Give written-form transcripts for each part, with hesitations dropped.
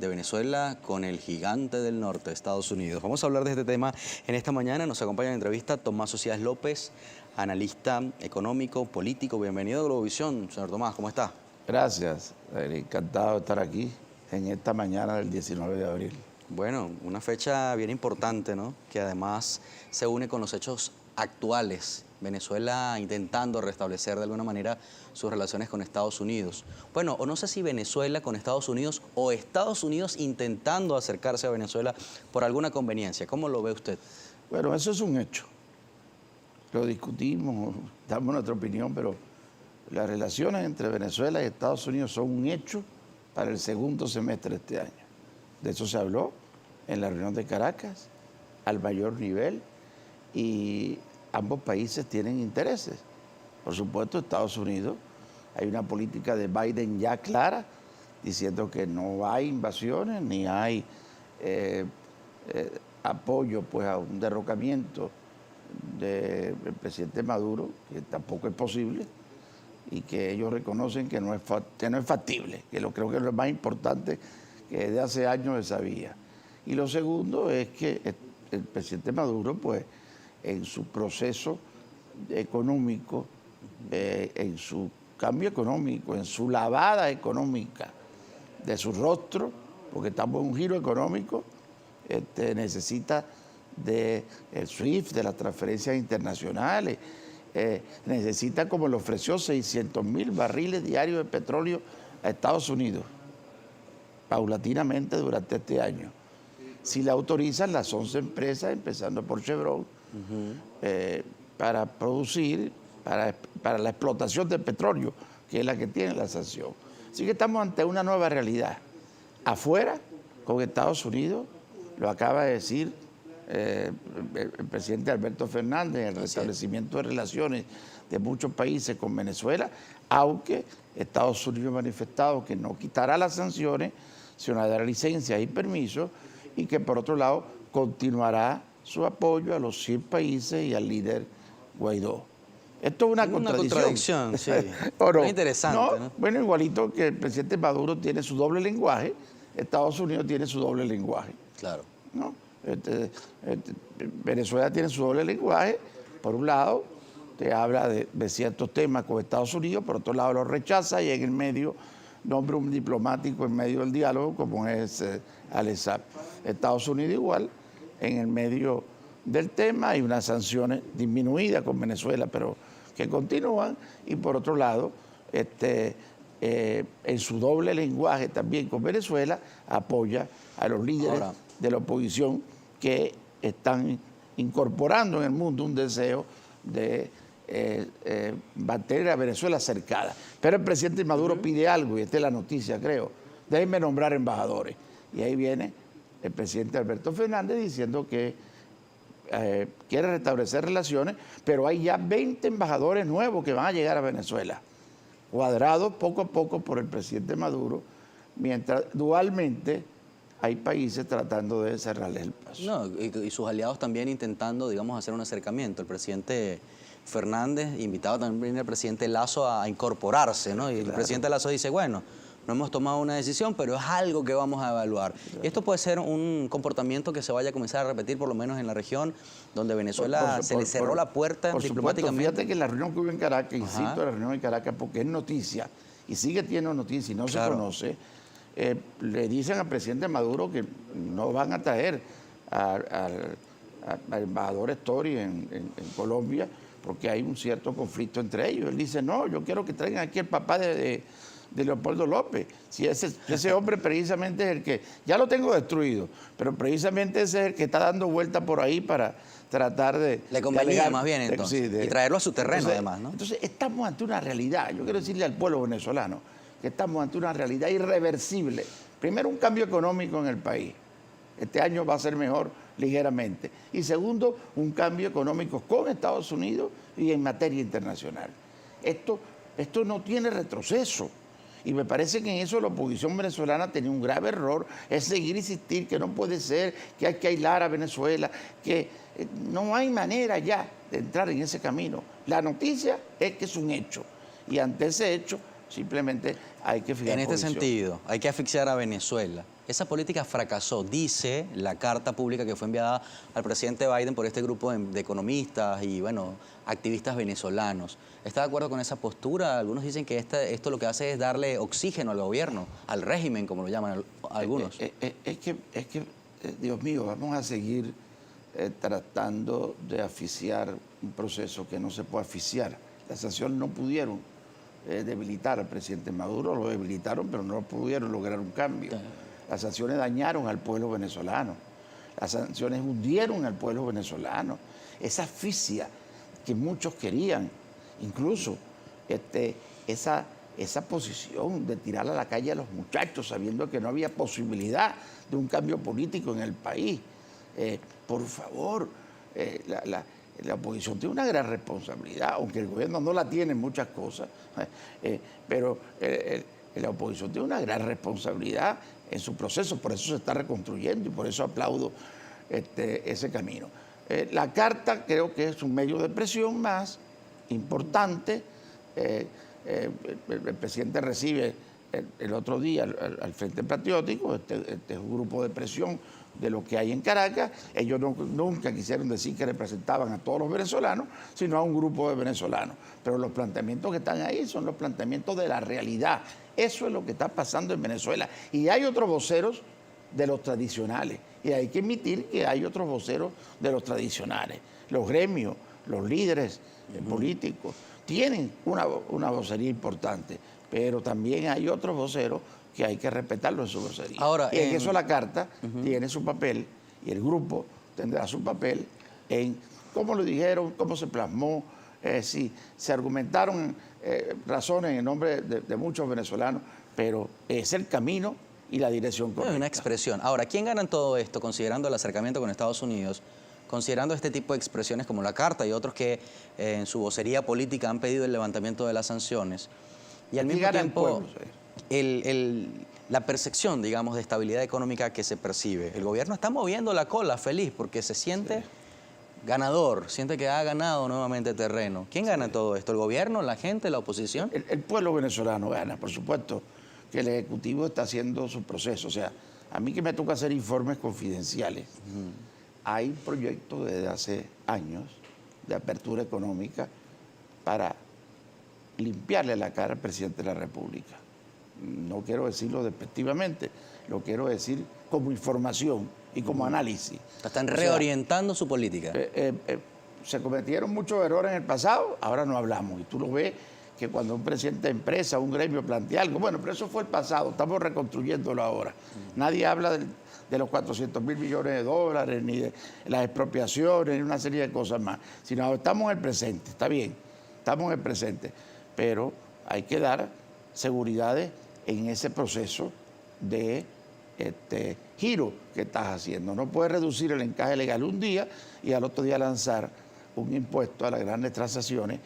de Venezuela con el gigante del norte, Estados Unidos. Vamos a hablar de este tema en esta mañana. Nos acompaña en la entrevista Tomás Socias López, analista económico, político. Bienvenido a Globovisión, señor Tomás, ¿cómo está? Gracias, encantado de estar aquí en esta mañana del 19 de abril. Bueno, una fecha bien importante, ¿no? Que además se une con los hechos actuales. Venezuela intentando restablecer de alguna manera sus relaciones con Estados Unidos. Bueno, o no sé si Venezuela con Estados Unidos o Estados Unidos intentando acercarse a Venezuela por alguna conveniencia. ¿Cómo lo ve usted? Bueno, eso es un hecho. Lo discutimos, damos nuestra opinión, pero las relaciones entre Venezuela y Estados Unidos son un hecho para el segundo semestre de este año. De eso se habló en la reunión de Caracas, al mayor nivel, y ambos países tienen intereses. Por supuesto, Estados Unidos, hay una política de Biden ya clara, diciendo que no hay invasiones, ni hay apoyo pues, a un derrocamiento del presidente Maduro, que tampoco es posible, y que ellos reconocen que no es factible, que creo que es lo más importante que desde hace años se sabía. Y lo segundo es que el presidente Maduro, pues, en su proceso económico, en su cambio económico, en su lavada económica de su rostro, porque estamos en un giro económico, necesita del SWIFT, de las transferencias internacionales, necesita, como le ofreció, 600.000 barriles diarios de petróleo a Estados Unidos, paulatinamente durante este año. Si le autorizan las 11 empresas, empezando por Chevron, para producir, para la explotación del petróleo, que es la que tiene la sanción. Así que estamos ante una nueva realidad. Afuera, con Estados Unidos, lo acaba de decir el presidente Alberto Fernández, el restablecimiento de relaciones de muchos países con Venezuela, aunque Estados Unidos ha manifestado que no quitará las sanciones, sino dará licencias y permisos, y que por otro lado continuará su apoyo a los 100 países y al líder Guaidó. Esto es una contradicción. Sí. No, interesante, ¿no? Bueno, igualito que el presidente Maduro tiene su doble lenguaje, Estados Unidos tiene su doble lenguaje. Claro. ¿No? Venezuela tiene su doble lenguaje. Por un lado, te habla de ciertos temas con Estados Unidos, por otro lado lo rechaza y en el medio nombra un diplomático en medio del diálogo como es Al-Assad. Estados Unidos igual, en el medio del tema hay unas sanciones disminuidas con Venezuela, pero que continúan, y por otro lado, en su doble lenguaje también con Venezuela, apoya a los líderes de la oposición que están incorporando en el mundo un deseo de mantener a Venezuela cercada. Pero el presidente Maduro pide algo, y esta es la noticia, creo: déjenme nombrar embajadores. Y ahí viene el presidente Alberto Fernández diciendo que quiere restablecer relaciones, pero hay ya 20 embajadores nuevos que van a llegar a Venezuela, cuadrados poco a poco por el presidente Maduro, mientras dualmente hay países tratando de cerrarles el paso. No, y sus aliados también intentando, digamos, hacer un acercamiento. El presidente Fernández invitaba también al presidente Lasso a incorporarse, ¿no? Y el presidente Lasso dice, bueno, no hemos tomado una decisión, pero es algo que vamos a evaluar. Y esto puede ser un comportamiento que se vaya a comenzar a repetir, por lo menos en la región, donde Venezuela se le cerró la puerta diplomáticamente. Fíjate que la reunión que hubo en Caracas, insisto, la reunión en Caracas, porque es noticia, y sigue teniendo noticia y no se conoce, le dicen al presidente Maduro que no van a traer al embajador Story en Colombia, porque hay un cierto conflicto entre ellos. Él dice, no, yo quiero que traigan aquí el papá de Leopoldo López. Si ese hombre precisamente es el que, ya lo tengo destruido, pero precisamente ese es el que está dando vuelta por ahí para tratar de... Le convenía más bien entonces, y traerlo a su terreno entonces, además, ¿no? Entonces estamos ante una realidad, yo quiero decirle al pueblo venezolano, que estamos ante una realidad irreversible. Primero, un cambio económico en el país. Este año va a ser mejor ligeramente. Y segundo, un cambio económico con Estados Unidos y en materia internacional. Esto no tiene retroceso. Y me parece que en eso la oposición venezolana tenía un grave error, es seguir insistir que no puede ser, que hay que aislar a Venezuela, que no hay manera ya de entrar en ese camino. La noticia es que es un hecho. Y ante ese hecho, simplemente hay que fijar En este posición. sentido, hay que asfixiar a Venezuela. Esa política fracasó, dice la carta pública que fue enviada al presidente Biden por este grupo de economistas y, bueno, activistas venezolanos. ¿Está de acuerdo con esa postura? Algunos dicen que esto lo que hace es darle oxígeno al gobierno, al régimen, como lo llaman algunos. Dios mío, vamos a seguir tratando de asfixiar un proceso que no se puede asfixiar. Las sanciones no pudieron debilitar al presidente Maduro, lo debilitaron, pero no pudieron lograr un cambio. Las sanciones dañaron al pueblo venezolano, las sanciones hundieron al pueblo venezolano. Esa asfixia que muchos querían, incluso esa posición de tirar a la calle a los muchachos sabiendo que no había posibilidad de un cambio político en el país. Por favor, la oposición tiene una gran responsabilidad, aunque el gobierno no la tiene en muchas cosas, pero la oposición tiene una gran responsabilidad en su proceso, por eso se está reconstruyendo y por eso aplaudo ese camino. La carta creo que es un medio de presión más importante. El presidente recibe el otro día al Frente Patriótico, este es un grupo de presión de lo que hay en Caracas. Ellos nunca quisieron decir que representaban a todos los venezolanos, sino a un grupo de venezolanos. Pero los planteamientos que están ahí son los planteamientos de la realidad. Eso es lo que está pasando en Venezuela. Y hay otros voceros de los tradicionales. Y hay que admitir que hay otros voceros de los tradicionales. Los gremios, los líderes políticos tienen una vocería importante, pero también hay otros voceros que hay que respetarlo en su vocería. Ahora, y en eso la carta tiene su papel y el grupo tendrá su papel en cómo lo dijeron, cómo se plasmó, si se argumentaron razones en nombre de muchos venezolanos, pero es el camino y la dirección correcta. Es una expresión. Ahora, ¿quién gana en todo esto, considerando el acercamiento con Estados Unidos, considerando este tipo de expresiones como la carta y otros que en su vocería política han pedido el levantamiento de las sanciones? Y al mismo tiempo, la percepción, digamos, de estabilidad económica que se percibe. El gobierno está moviendo la cola feliz porque se siente ganador, siente que ha ganado nuevamente terreno. ¿Quién gana todo esto? ¿El gobierno, la gente, la oposición? El pueblo venezolano gana, por supuesto que el Ejecutivo está haciendo su proceso. O sea, a mí que me toca hacer informes confidenciales. Hay proyectos desde hace años de apertura económica para limpiarle la cara al presidente de la República. No quiero decirlo despectivamente, lo quiero decir como información y como análisis. Están reorientando su política. Se cometieron muchos errores en el pasado, ahora no hablamos. Y tú lo ves que cuando un presidente de empresa, un gremio plantea algo, bueno, pero eso fue el pasado, estamos reconstruyéndolo ahora. Nadie habla de los 400.000 millones de dólares, ni de las expropiaciones, ni una serie de cosas más, sino estamos en el presente, está bien, estamos en el presente, pero hay que dar seguridades en ese proceso de giro que estás haciendo. No puedes reducir el encaje legal un día y al otro día lanzar un impuesto a las grandes transacciones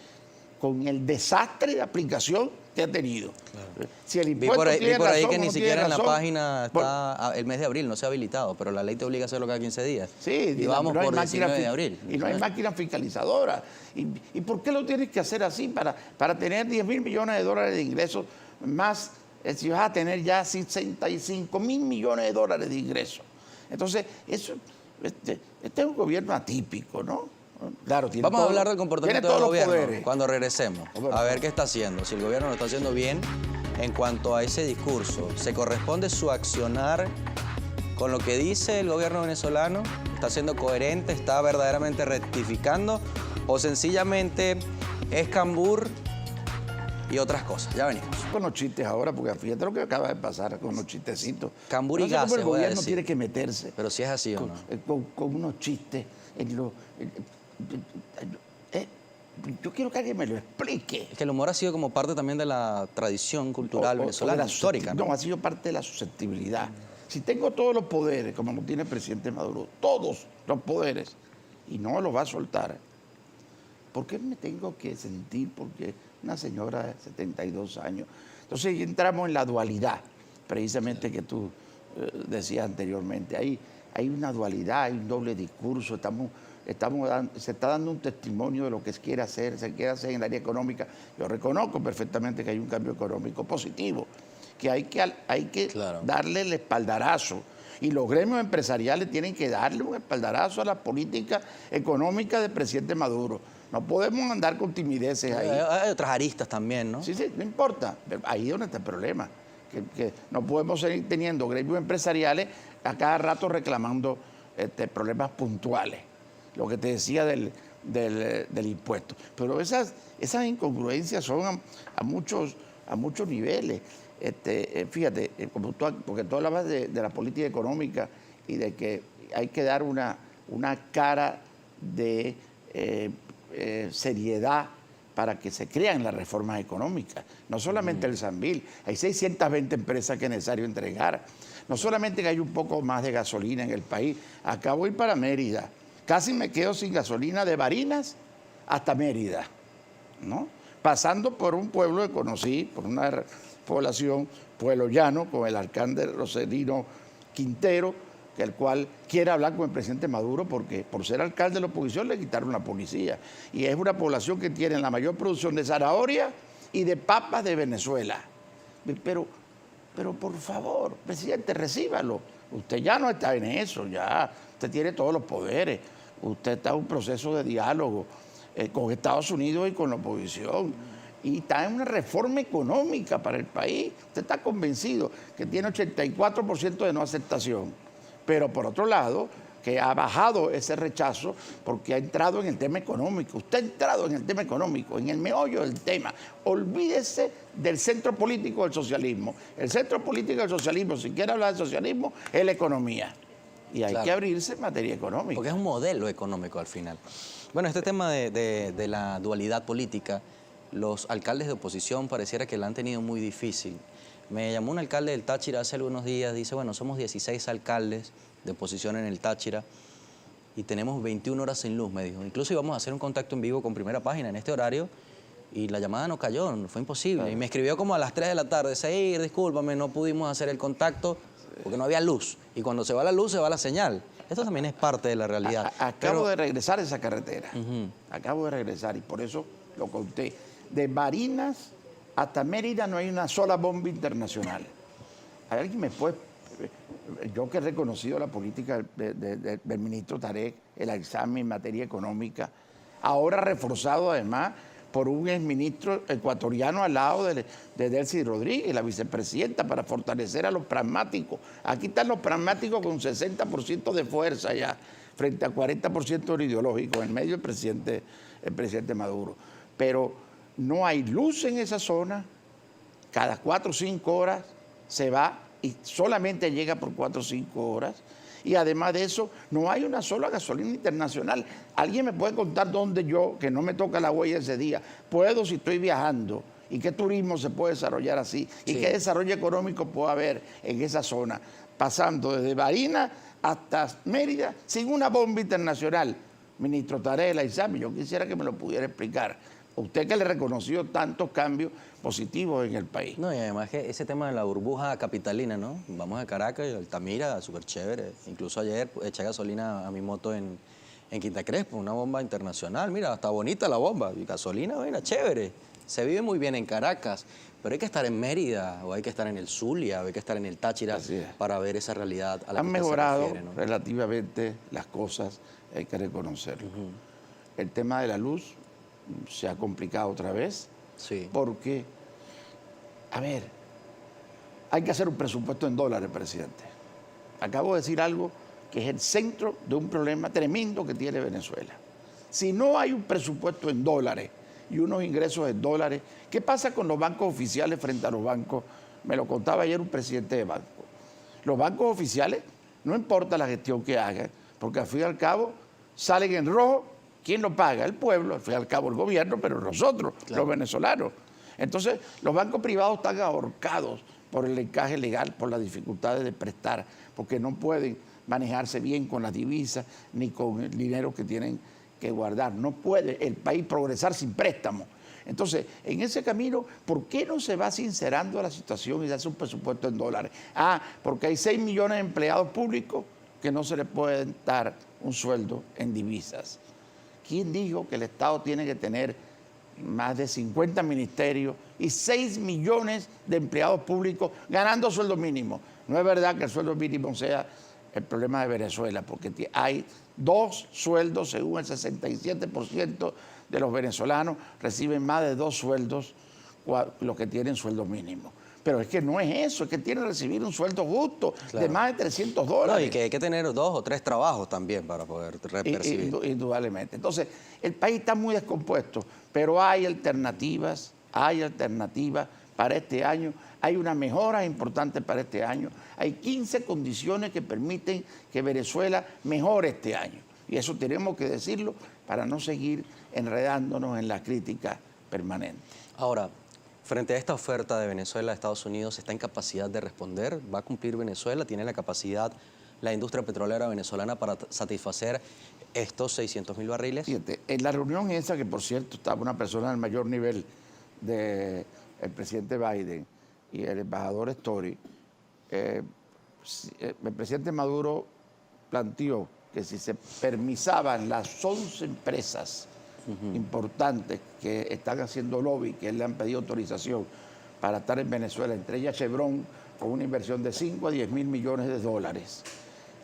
con el desastre de aplicación que ha tenido. Claro. Si el vi por ahí que ni siquiera en la página está el mes de abril, no se ha habilitado, pero la ley te obliga a hacerlo cada 15 días. Sí, y vamos por el 19 de abril. Y no hay máquina fiscalizadora. ¿Y por qué lo tienes que hacer así? Para tener 10.000 millones de dólares de ingresos más, si vas a tener ya 65.000 millones de dólares de ingresos. Entonces, este es un gobierno atípico, ¿no? Claro, vamos a hablar del comportamiento del gobierno poderes cuando regresemos, a ver qué está haciendo, si el gobierno lo está haciendo bien en cuanto a ese discurso. ¿Se corresponde su accionar con lo que dice el gobierno venezolano? ¿Está siendo coherente? ¿Está verdaderamente rectificando? ¿O sencillamente es cambur y otras cosas? Ya venimos. Con los chistes ahora, porque fíjate lo que acaba de pasar con los chistecitos. Cambur y gases, el gobierno tiene que meterse. Pero si es así o no. Con unos chistes yo quiero que alguien me lo explique. Es que el humor ha sido como parte también de la tradición cultural venezolana, histórica, ¿no? No, ha sido parte de la susceptibilidad. Si tengo todos los poderes, como lo tiene el presidente Maduro, todos los poderes, y no los va a soltar, ¿por qué me tengo que sentir? Porque una señora de 72 años. Entonces entramos en la dualidad, precisamente que tú decías anteriormente. Hay una dualidad, hay un doble discurso, se está dando un testimonio de lo que se quiere hacer en el área económica. Yo reconozco perfectamente que hay un cambio económico positivo que hay que Claro. darle el espaldarazo. Y los gremios empresariales tienen que darle un espaldarazo a la política económica del presidente Maduro. No podemos andar con timideces ahí. Hay otras aristas también, ¿no? Sí, no importa. Pero ahí es donde está el problema. Que no podemos seguir teniendo gremios empresariales a cada rato reclamando problemas puntuales. Lo que te decía del impuesto. Pero esas incongruencias son a muchos niveles. Fíjate, porque tú hablabas de la política económica y de que hay que dar una cara de seriedad para que se crean las reformas económicas. No solamente el Sambil, hay 620 empresas que es necesario entregar. No solamente que hay un poco más de gasolina en el país. Acabo de ir para Mérida. Casi me quedo sin gasolina de Barinas hasta Mérida, ¿no? Pasando por un pueblo que conocí, por una población, Pueblo Llano, con el alcalde Roselino Quintero, que el cual quiere hablar con el presidente Maduro porque por ser alcalde de la oposición le quitaron la policía. Y es una población que tiene la mayor producción de zanahoria y de papas de Venezuela. Pero por favor, presidente, recíbalo. Usted ya no está en eso, ya usted tiene todos los poderes. Usted está en un proceso de diálogo con Estados Unidos y con la oposición. Y está en una reforma económica para el país. Usted está convencido que tiene 84% de no aceptación. Pero por otro lado, que ha bajado ese rechazo porque ha entrado en el tema económico. Usted ha entrado en el tema económico, en el meollo del tema. Olvídese del centro político del socialismo. El centro político del socialismo, si quiere hablar de socialismo, es la economía. Y hay que abrirse en materia económica. Porque es un modelo económico al final. Bueno, este tema de la dualidad política, los alcaldes de oposición pareciera que la han tenido muy difícil. Me llamó un alcalde del Táchira hace algunos días, dice, bueno, somos 16 alcaldes de oposición en el Táchira y tenemos 21 horas sin luz, me dijo. Incluso íbamos a hacer un contacto en vivo con Primera Página en este horario y la llamada no cayó, fue imposible. Claro. Y me escribió como a las 3 de la tarde, Seir, discúlpame, no pudimos hacer el contacto porque no había luz. Y cuando se va la luz, se va la señal. Esto también es parte de la realidad. Acabo de regresar a esa carretera. Acabo de regresar y por eso lo conté. De Barinas hasta Mérida no hay una sola bomba internacional. ¿Alguien me puede...? Yo que he reconocido la política del ministro Tarek, el examen en materia económica, ahora reforzado además por un exministro ecuatoriano al lado de Delcy Rodríguez, la vicepresidenta, para fortalecer a los pragmáticos. Aquí están los pragmáticos con 60% de fuerza ya, frente a 40% ideológico, en medio del presidente Maduro. Pero no hay luz en esa zona, cada 4 o 5 horas se va y solamente llega por 4 o 5 horas. Y además de eso, no hay una sola gasolina internacional. ¿Alguien me puede contar dónde yo, que no me toca la huella ese día, puedo si estoy viajando? ¿Y qué turismo se puede desarrollar así? ¿Y qué desarrollo económico puede haber en esa zona? Pasando desde Barinas hasta Mérida sin una bomba internacional. Ministro Tarek El Aissami, yo quisiera que me lo pudiera explicar. Usted que le reconoció tantos cambios positivos en el país. No, y además que ese tema de la burbuja capitalina, ¿no? Vamos a Caracas y Altamira, súper chévere. Incluso ayer eché gasolina a mi moto en Quinta Crespo, una bomba internacional. Mira, está bonita la bomba. Y gasolina, mira, chévere. Se vive muy bien en Caracas, pero hay que estar en Mérida, o hay que estar en el Zulia, o hay que estar en el Táchira para ver esa realidad a la que han se mejorado refiere, ¿no? relativamente las cosas, hay que reconocerlo. El tema de la luz se ha complicado otra vez, porque, a ver, hay que hacer un presupuesto en dólares, presidente. Acabo de decir algo que es el centro de un problema tremendo que tiene Venezuela. Si no hay un presupuesto en dólares y unos ingresos en dólares, ¿qué pasa con los bancos oficiales frente a los bancos? Me lo contaba ayer un presidente de banco. Los bancos oficiales, no importa la gestión que hagan, porque al fin y al cabo salen en rojo. ¿Quién lo paga? El pueblo, al fin y al cabo el gobierno, pero nosotros, los venezolanos. Entonces, los bancos privados están ahorcados por el encaje legal, por las dificultades de prestar, porque no pueden manejarse bien con las divisas ni con el dinero que tienen que guardar. No puede el país progresar sin préstamo. Entonces, en ese camino, ¿por qué no se va sincerando la situación y se hace un presupuesto en dólares? Porque hay 6 millones de empleados públicos que no se les puede dar un sueldo en divisas. ¿Quién dijo que el Estado tiene que tener más de 50 ministerios y 6 millones de empleados públicos ganando sueldo mínimo. No es verdad que el sueldo mínimo sea el problema de Venezuela, porque hay 2 sueldos, según el 67% de los venezolanos reciben más de 2 sueldos los que tienen sueldo mínimo. Pero es que no es eso, es que tienen que recibir un sueldo justo de más de $300. No, y que hay que tener 2 o 3 trabajos también para poder percibir. Indudablemente. Entonces, el país está muy descompuesto, pero hay alternativas para este año. Hay una mejora importante para este año. Hay 15 condiciones que permiten que Venezuela mejore este año. Y eso tenemos que decirlo para no seguir enredándonos en la crítica permanente. Ahora, frente a esta oferta de Venezuela a Estados Unidos, ¿está en capacidad de responder? ¿Va a cumplir Venezuela? ¿Tiene la capacidad la industria petrolera venezolana para satisfacer estos 600.000 barriles? Fíjate, en la reunión esa, que por cierto estaba una persona del mayor nivel del presidente Biden y el embajador Story, el presidente Maduro planteó que si se permisaban las 11 empresas importantes que están haciendo lobby, que le han pedido autorización para estar en Venezuela, entre ellas Chevron, con una inversión de 5 a 10 mil millones de dólares.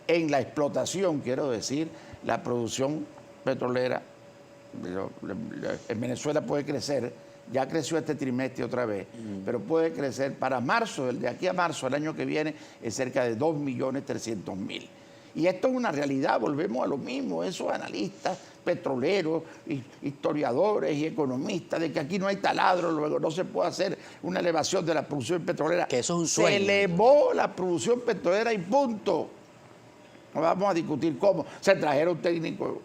En la explotación, quiero decir, la producción petrolera en Venezuela puede crecer, ya creció este trimestre otra vez, pero puede crecer para marzo, de aquí a marzo del año que viene, es cerca de 2.300.000. Y esto es una realidad, volvemos a lo mismo, esos analistas petroleros, historiadores y economistas, de que aquí no hay taladro, luego no se puede hacer una elevación de la producción petrolera. Que eso es un sueño. Se elevó la producción petrolera y punto. No vamos a discutir cómo. Se trajeron técnicos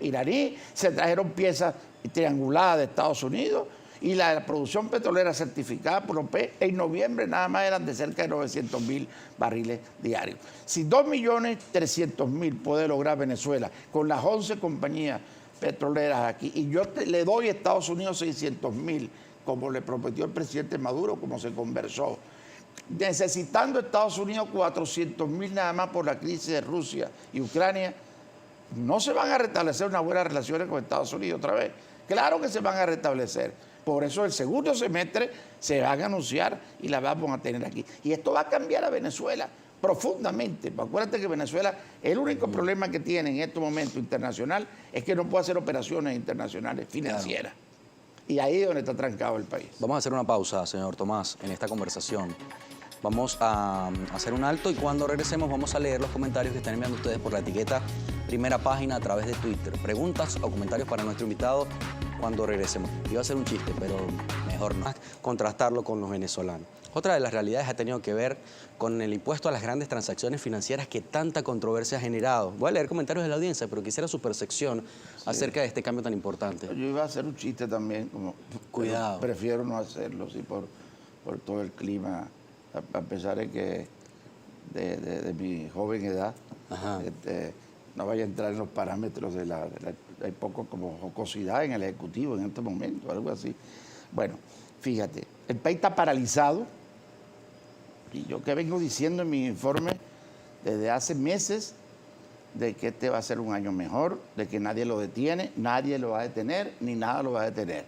iraní, se trajeron piezas trianguladas de Estados Unidos y la producción petrolera certificada por OPEP en noviembre nada más eran de cerca de 900.000 barriles diarios. Si 2.300.000 puede lograr Venezuela con las 11 compañías petroleras aquí y yo le doy a Estados Unidos 600.000, como le prometió el presidente Maduro, como se conversó, necesitando Estados Unidos 400.000 nada más por la crisis de Rusia y Ucrania, no se van a restablecer unas buenas relaciones con Estados Unidos otra vez. Claro que se van a restablecer. Por eso el segundo semestre se van a anunciar y la vamos a tener aquí. Y esto va a cambiar a Venezuela profundamente. Acuérdate que Venezuela, el único problema que tiene en este momento internacional es que no puede hacer operaciones internacionales financieras. Claro. Y ahí es donde está trancado el país. Vamos a hacer una pausa, señor Tomás, en esta conversación. Vamos a hacer un alto y cuando regresemos vamos a leer los comentarios que están enviando ustedes por la etiqueta Primera Página a través de Twitter. Preguntas o comentarios para nuestro invitado cuando regresemos. Iba a ser un chiste, pero mejor no. Contrastarlo con los venezolanos. Otra de las realidades ha tenido que ver con el impuesto a las grandes transacciones financieras que tanta controversia ha generado. Voy a leer comentarios de la audiencia, pero quisiera su percepción acerca de este cambio tan importante. Yo iba a hacer un chiste también, como cuidado. Prefiero no hacerlo, sí, por todo el clima, a pesar de que de mi joven edad, no vaya a entrar en los parámetros hay poco como jocosidad en el Ejecutivo en este momento, algo así. Bueno, fíjate, el país está paralizado, y yo que vengo diciendo en mi informe desde hace meses, de que este va a ser un año mejor, de que nadie lo detiene, nadie lo va a detener, ni nada lo va a detener.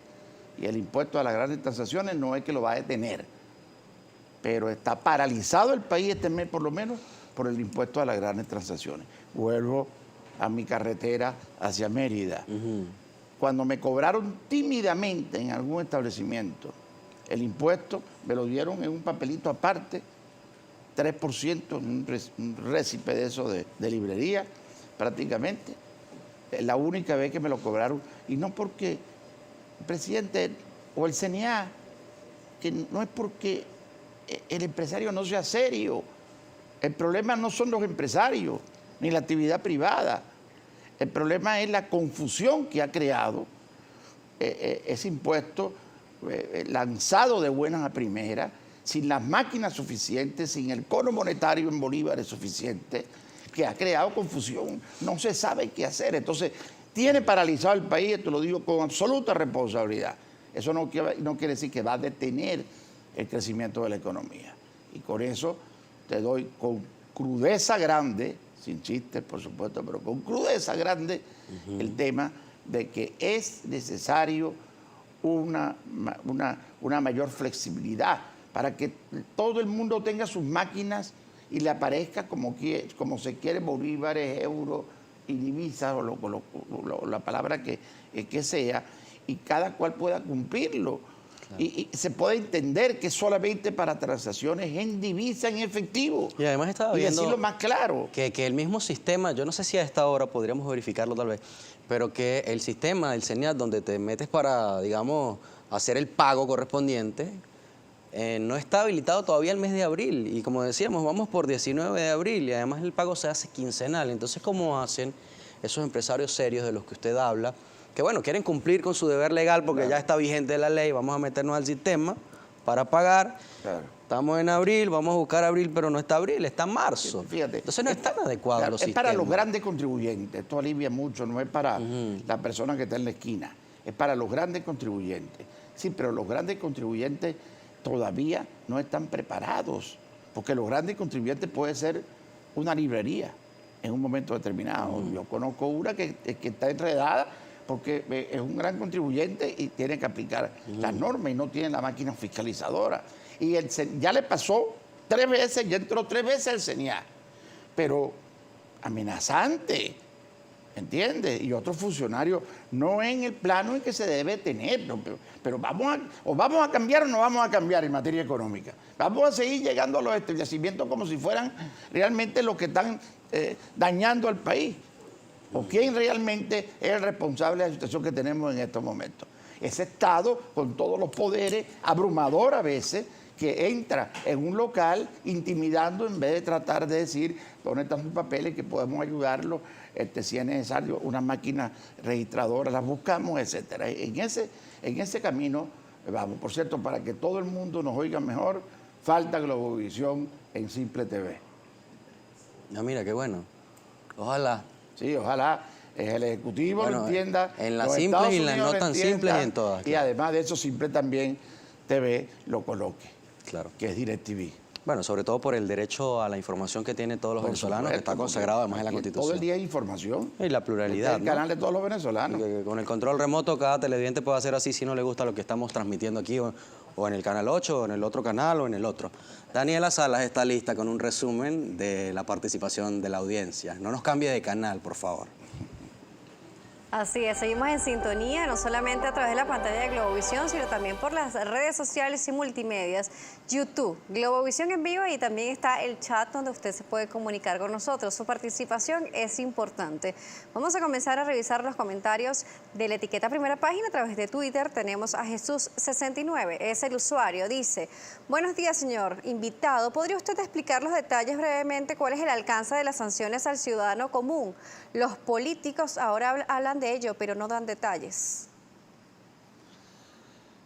Y el impuesto a las grandes transacciones no es que lo va a detener, pero está paralizado el país este mes por lo menos por el impuesto a las grandes transacciones. Vuelvo a mi carretera hacia Mérida. Cuando me cobraron tímidamente en algún establecimiento el impuesto, me lo dieron en un papelito aparte, 3%, un récipe de eso de librería, prácticamente. La única vez que me lo cobraron, y no porque el presidente o el CNA, que no es porque el empresario no sea serio. El problema no son los empresarios, ni la actividad privada. El problema es la confusión que ha creado ese impuesto lanzado de buenas a primeras, sin las máquinas suficientes, sin el cono monetario en bolívares suficiente, que ha creado confusión. No se sabe qué hacer. Entonces, tiene paralizado el país, esto lo digo con absoluta responsabilidad. Eso no quiere decir que va a detener el crecimiento de la economía. Y con eso te doy con crudeza grande, sin chistes por supuesto, pero con crudeza grande el tema de que es necesario una mayor flexibilidad para que todo el mundo tenga sus máquinas y le aparezca como se quiere, bolívares, euros y divisas, o la palabra que sea, y cada cual pueda cumplirlo. Claro. Y se puede entender que solamente para transacciones en divisa, en efectivo. Y además estaba viendo... Y decirlo más claro. Que el mismo sistema, yo no sé si a esta hora podríamos verificarlo tal vez, pero que el sistema del CENIAT, donde te metes para, digamos, hacer el pago correspondiente, no está habilitado todavía el mes de abril. Y como decíamos, vamos por 19 de abril y además el pago se hace quincenal. Entonces, ¿cómo hacen esos empresarios serios de los que usted habla? Que bueno, quieren cumplir con su deber legal porque ya está vigente la ley, vamos a meternos al sistema para pagar. Claro. Estamos en abril, vamos a buscar abril, pero no está abril, está marzo. Fíjate, entonces no es tan adecuado los sistemas. Es para los grandes contribuyentes, esto alivia mucho, no es para la persona que está en la esquina, es para los grandes contribuyentes. Sí, pero los grandes contribuyentes todavía no están preparados, porque los grandes contribuyentes puede ser una librería en un momento determinado. Yo conozco una que está enredada porque es un gran contribuyente y tiene que aplicar las normas y no tiene la máquina fiscalizadora. Y ya le pasó 3 veces, ya entró 3 veces el CENIAT, pero amenazante, ¿entiendes? Y otros funcionarios no en el plano en que se debe tener, pero vamos a cambiar o no vamos a cambiar en materia económica. Vamos a seguir llegando a los establecimientos como si fueran realmente los que están dañando al país. ¿O quién realmente es el responsable de la situación que tenemos en estos momentos? Ese Estado, con todos los poderes, abrumador a veces, que entra en un local intimidando en vez de tratar de decir dónde están sus papeles, que podemos ayudarlo, si es necesario, unas máquinas registradoras, las buscamos, etcétera. En ese camino vamos. Por cierto, para que todo el mundo nos oiga mejor, falta Globovisión en Simple TV. No, mira, qué bueno. Ojalá. Sí, ojalá el Ejecutivo lo entienda. En las simples y en las no tan simples y en todas. Claro. Y además de eso, Simple también TV lo coloque. Claro. Que es DirecTV. Bueno, sobre todo por el derecho a la información que tienen todos los venezolanos, que está consagrado además en la Constitución. Todo el día hay información. Y la pluralidad. El canal de todos los venezolanos. Con el control remoto, cada televidente puede hacer así si no le gusta lo que estamos transmitiendo aquí, o en el Canal 8, o en el otro canal, o en el otro. Daniela Salas está lista con un resumen de la participación de la audiencia. No nos cambie de canal, por favor. Así es, seguimos en sintonía, no solamente a través de la pantalla de Globovisión, sino también por las redes sociales y multimedias, YouTube, Globovisión en vivo, y también está el chat donde usted se puede comunicar con nosotros. Su participación es importante. Vamos a comenzar a revisar los comentarios de la etiqueta Primera Página a través de Twitter. Tenemos a Jesús69, es el usuario, dice: buenos días, señor invitado, ¿podría usted explicar los detalles brevemente cuál es el alcance de las sanciones al ciudadano común? Los políticos ahora hablan de ello, pero no dan detalles.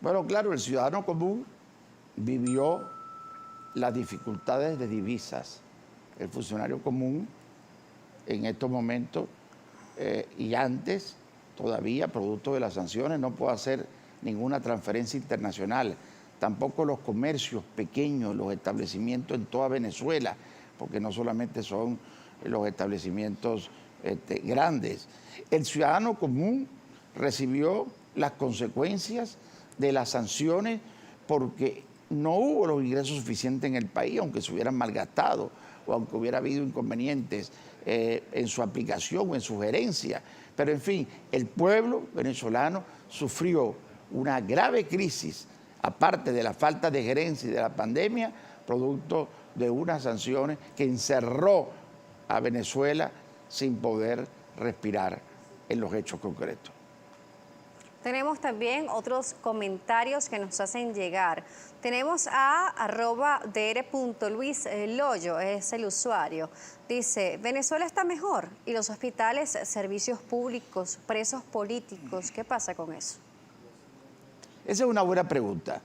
Bueno, claro, el ciudadano común vivió las dificultades de divisas. El funcionario común en estos momentos y antes, todavía, producto de las sanciones, no puede hacer ninguna transferencia internacional. Tampoco los comercios pequeños, los establecimientos en toda Venezuela, porque no solamente son los establecimientos grandes. El ciudadano común recibió las consecuencias de las sanciones porque no hubo los ingresos suficientes en el país, aunque se hubieran malgastado o aunque hubiera habido inconvenientes en su aplicación o en su gerencia. Pero en fin, el pueblo venezolano sufrió una grave crisis, aparte de la falta de gerencia y de la pandemia, producto de unas sanciones que encerró a Venezuela sin poder respirar en los hechos concretos. Tenemos también otros comentarios que nos hacen llegar. Tenemos a @dr.luisloyo, es el usuario. Dice: Venezuela está mejor y los hospitales, servicios públicos, presos políticos, ¿qué pasa con eso? Esa es una buena pregunta.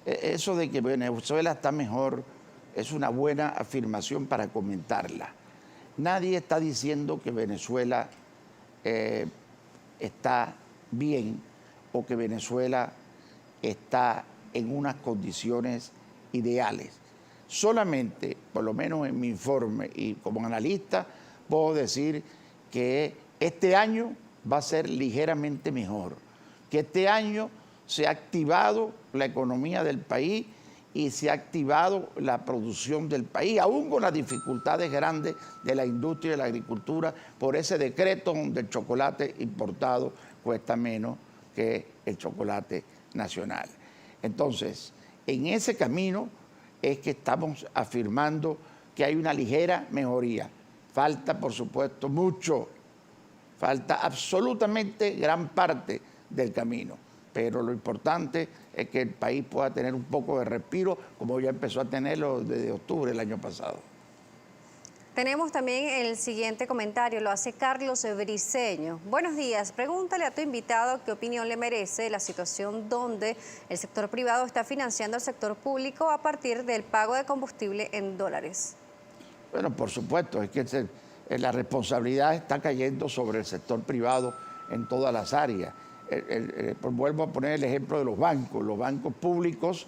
Eso de que Venezuela está mejor es una buena afirmación para comentarla. Nadie está diciendo que Venezuela está bien o que Venezuela está en unas condiciones ideales. Solamente, por lo menos en mi informe y como analista, puedo decir que este año va a ser ligeramente mejor, que este año se ha activado la economía del país y se ha activado la producción del país, aún con las dificultades grandes de la industria y de la agricultura, por ese decreto donde el chocolate importado cuesta menos que el chocolate nacional. Entonces, en ese camino es que estamos afirmando que hay una ligera mejoría. Falta, por supuesto, mucho, falta absolutamente gran parte del camino, pero lo importante es que el país pueda tener un poco de respiro, como ya empezó a tenerlo desde octubre del año pasado. Tenemos también el siguiente comentario, lo hace Carlos Briceño. Buenos días, pregúntale a tu invitado qué opinión le merece la situación donde el sector privado está financiando al sector público a partir del pago de combustible en dólares. Bueno, por supuesto, es que la responsabilidad está cayendo sobre el sector privado en todas las áreas. Vuelvo a poner el ejemplo de los bancos públicos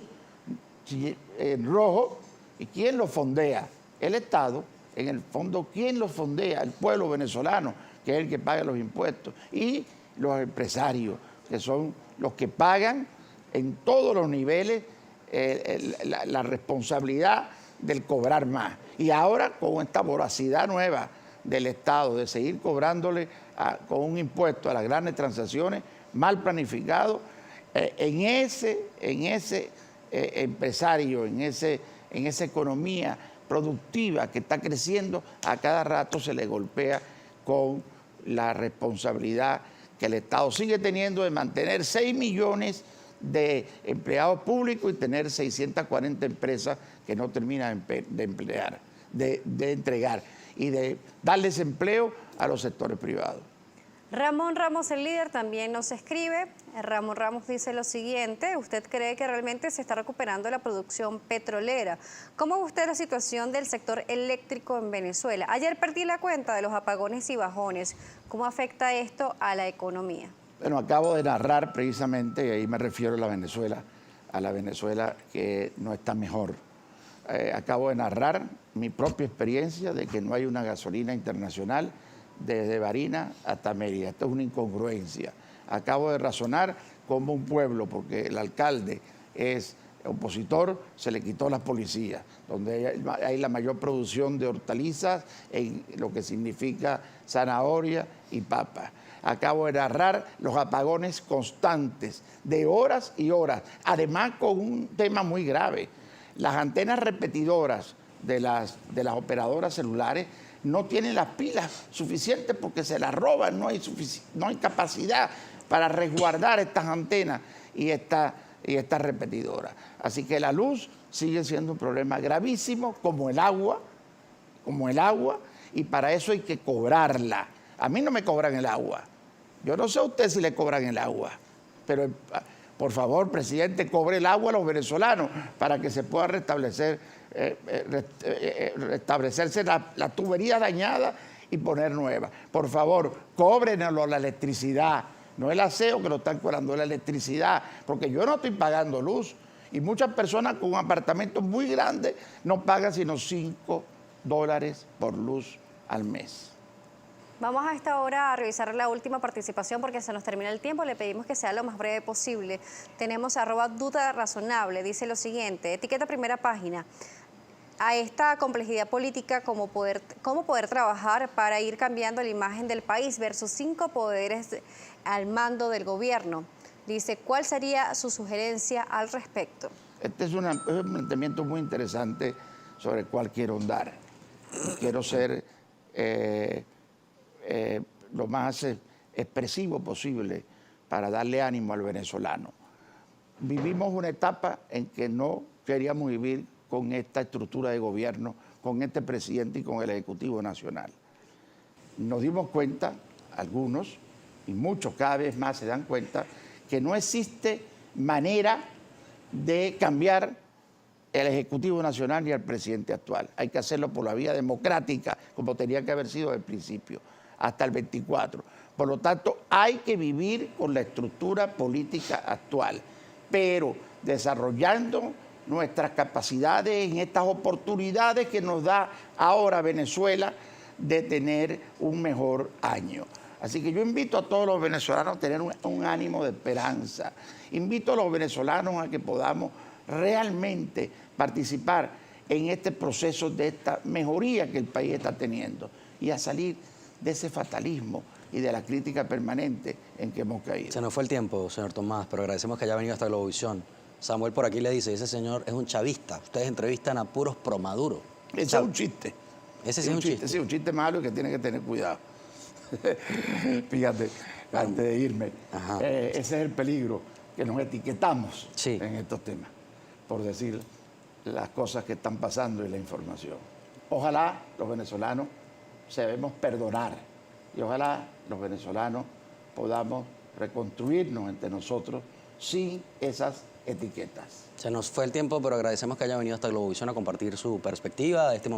en rojo, ¿y quién los fondea? El Estado. En el fondo, ¿quién los fondea? El pueblo venezolano, que es el que paga los impuestos, y los empresarios, que son los que pagan en todos los niveles la responsabilidad del cobrar más. Y ahora, con esta voracidad nueva del Estado de seguir cobrándole con un impuesto a las grandes transacciones, mal planificado, en ese empresario, en esa economía productiva que está creciendo, a cada rato se le golpea con la responsabilidad que el Estado sigue teniendo de mantener 6 millones de empleados públicos y tener 640 empresas que no terminan de entregar y de darles empleo a los sectores privados. Ramón Ramos, el líder, también nos escribe. Ramón Ramos dice lo siguiente: ¿usted cree que realmente se está recuperando la producción petrolera? ¿Cómo ve usted la situación del sector eléctrico en Venezuela? Ayer perdí la cuenta de los apagones y bajones. ¿Cómo afecta esto a la economía? Bueno, acabo de narrar precisamente, y ahí me refiero a la Venezuela que no está mejor. Acabo de narrar mi propia experiencia de que no hay una gasolina internacional desde Barinas hasta Mérida. Esto es una incongruencia. Acabo de razonar como un pueblo, porque el alcalde es opositor, se le quitó las policías, donde hay la mayor producción de hortalizas, en lo que significa zanahoria y papa. Acabo de narrar los apagones constantes, de horas y horas, además con un tema muy grave. Las antenas repetidoras de las operadoras celulares no tienen las pilas suficientes porque se las roban, no hay capacidad para resguardar estas antenas y estas repetidoras. Así que la luz sigue siendo un problema gravísimo, como el agua, y para eso hay que cobrarla. A mí no me cobran el agua. Yo no sé a usted si le cobran el agua, pero por favor, presidente, cobre el agua a los venezolanos para que se pueda restablecerse la tubería dañada y poner nueva. Por favor, cóbrenoslo la electricidad, no el aseo que lo están cobrando, la electricidad, porque yo no estoy pagando luz y muchas personas con un apartamento muy grande no pagan sino $5 por luz al mes. Vamos a esta hora a revisar la última participación porque se nos termina el tiempo. Le pedimos que sea lo más breve posible. Tenemos @dudarazonable, dice lo siguiente: etiqueta primera página. A esta complejidad política, ¿cómo poder trabajar para ir cambiando la imagen del país versus 5 poderes al mando del gobierno? Dice, ¿cuál sería su sugerencia al respecto? Este es un planteamiento muy interesante sobre el cual quiero andar. Quiero ser lo más expresivo posible para darle ánimo al venezolano. Vivimos una etapa en que no queríamos vivir con esta estructura de gobierno, con este presidente y con el Ejecutivo Nacional. Nos dimos cuenta, algunos, y muchos cada vez más se dan cuenta, que no existe manera de cambiar el Ejecutivo Nacional ni al presidente actual. Hay que hacerlo por la vía democrática, como tenía que haber sido desde el principio, hasta el 24. Por lo tanto, hay que vivir con la estructura política actual, pero desarrollando nuestras capacidades en estas oportunidades que nos da ahora Venezuela de tener un mejor año. Así que yo invito a todos los venezolanos a tener un ánimo de esperanza. Invito a los venezolanos a que podamos realmente participar en este proceso de esta mejoría que el país está teniendo y a salir de ese fatalismo y de la crítica permanente en que hemos caído. Se nos fue el tiempo, señor Tomás, pero agradecemos que haya venido hasta Globovisión. Samuel por aquí le dice, ese señor es un chavista. Ustedes entrevistan a puros pro Maduro. Ese es un chiste. Ese sí es un chiste. Sí, un chiste malo y que tiene que tener cuidado. Fíjate, antes de irme, ese es el peligro, que nos etiquetamos en estos temas, por decir las cosas que están pasando y la información. Ojalá los venezolanos sabemos perdonar y ojalá los venezolanos podamos reconstruirnos entre nosotros sin esas etiquetas. Se nos fue el tiempo, pero agradecemos que haya venido hasta Globovisión a compartir su perspectiva de este momento.